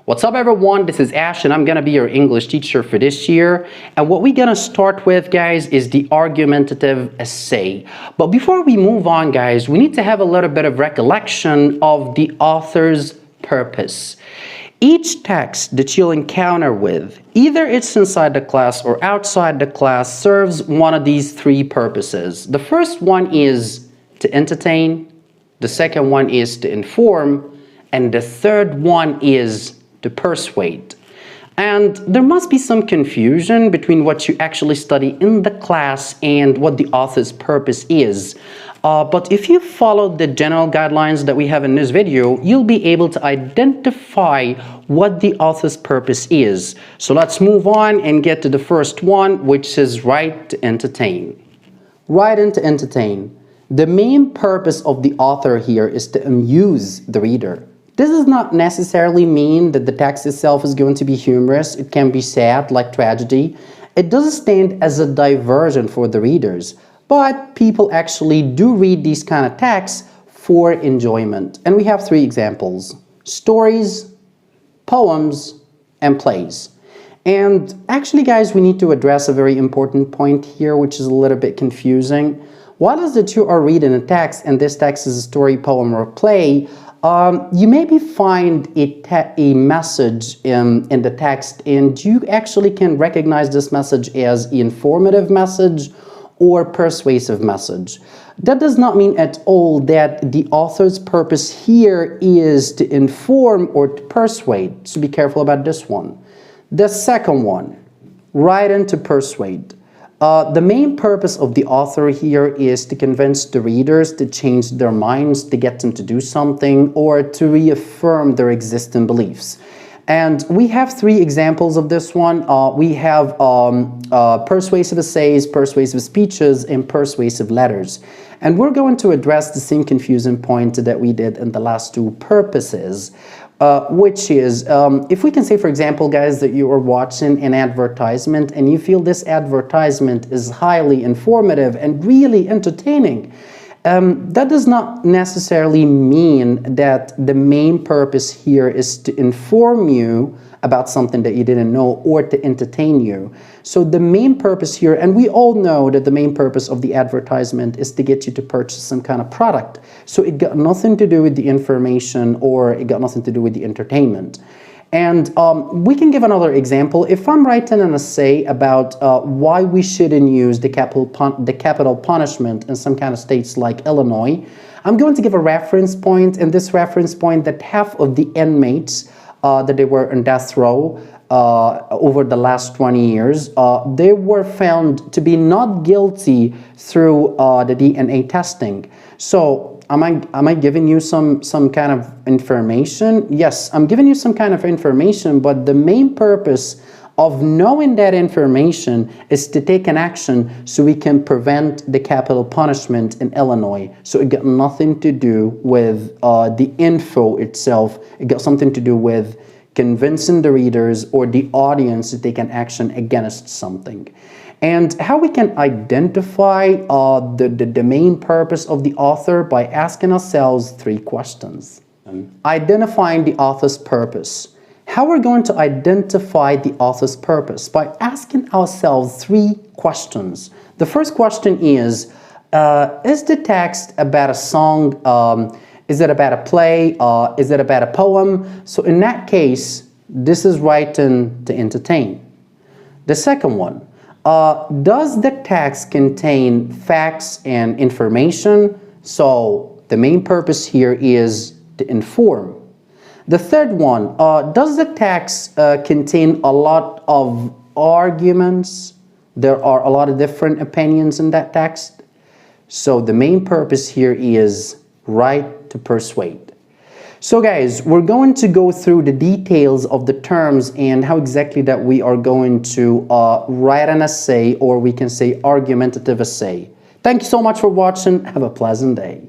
What's up everyone, this is Ash and I'm gonna be your English teacher for this year. And what we're gonna start with, guys, is the argumentative essay. But before we move on, guys, we need to have a little bit of recollection of the author's purpose. Each text that you'll encounter with, either it's inside the class or outside the class, serves one of these three purposes. The first one is to entertain, the second one is to inform, and the third one is to persuade. And there must be some confusion between what you actually study in the class and what the author's purpose is. But if you follow the general guidelines that we have in this video, you'll be able to identify what the author's purpose is. So let's move on and get to the first one, which is right to entertain. Right and to entertain. The main purpose of the author here is to amuse the reader. This does not necessarily mean that the text itself is going to be humorous. It can be sad, like tragedy. It doesn't stand as a diversion for the readers, but people actually do read these kind of texts for enjoyment. And we have three examples: stories, poems, and plays. And actually, guys, we need to address a very important point here, which is a little bit confusing. While as the two are reading a text, and this text is a story, poem, or play, you maybe find a message in the text, and you actually can recognize this message as an informative message or persuasive message. That does not mean at all that the author's purpose here is to inform or to persuade, so be careful about this one. The second one, right and to persuade. The main purpose of the author here is to convince the readers to change their minds, to get them to do something, or to reaffirm their existing beliefs. And we have three examples of this one. We have persuasive essays, persuasive speeches, and persuasive letters. And we're going to address the same confusing point that we did in the last two purposes. Which is, if we can say, for example, guys, that you are watching an advertisement and you feel this advertisement is highly informative and really entertaining, that does not necessarily mean that the main purpose here is to inform you about something that you didn't know or to entertain you. So the main purpose here, and we all know that the main purpose of the advertisement is to get you to purchase some kind of product. So it got nothing to do with the information, or it got nothing to do with the entertainment. And we can give another example. If I'm writing an essay about why we shouldn't use the capital punishment in some kind of states like Illinois, I'm going to give a reference point, and this reference point that half of the inmates that they were on death row over the last 20 years, they were found to be not guilty through the DNA testing. So am I giving you some kind of information? Yes, I'm giving you some kind of information, but the main purpose of knowing that information is to take an action so we can prevent the capital punishment in Illinois. So it got nothing to do with the info itself. It got something to do with convincing the readers or the audience to take an action against something. And how we can identify the main purpose of the author by asking ourselves three questions. Identifying the author's purpose. How we're going to identify the author's purpose? By asking ourselves three questions. The first question is the text about a song? Is it about a play? Is it about a poem? So in that case, this is written to entertain. The second one, does the text contain facts and information? So the main purpose here is to inform. The third one, does the text contain a lot of arguments? There are a lot of different opinions in that text. So the main purpose here is right to persuade. So guys, we're going to go through the details of the terms and how exactly that we are going to write an essay, or we can say argumentative essay. Thank you so much for watching. Have a pleasant day.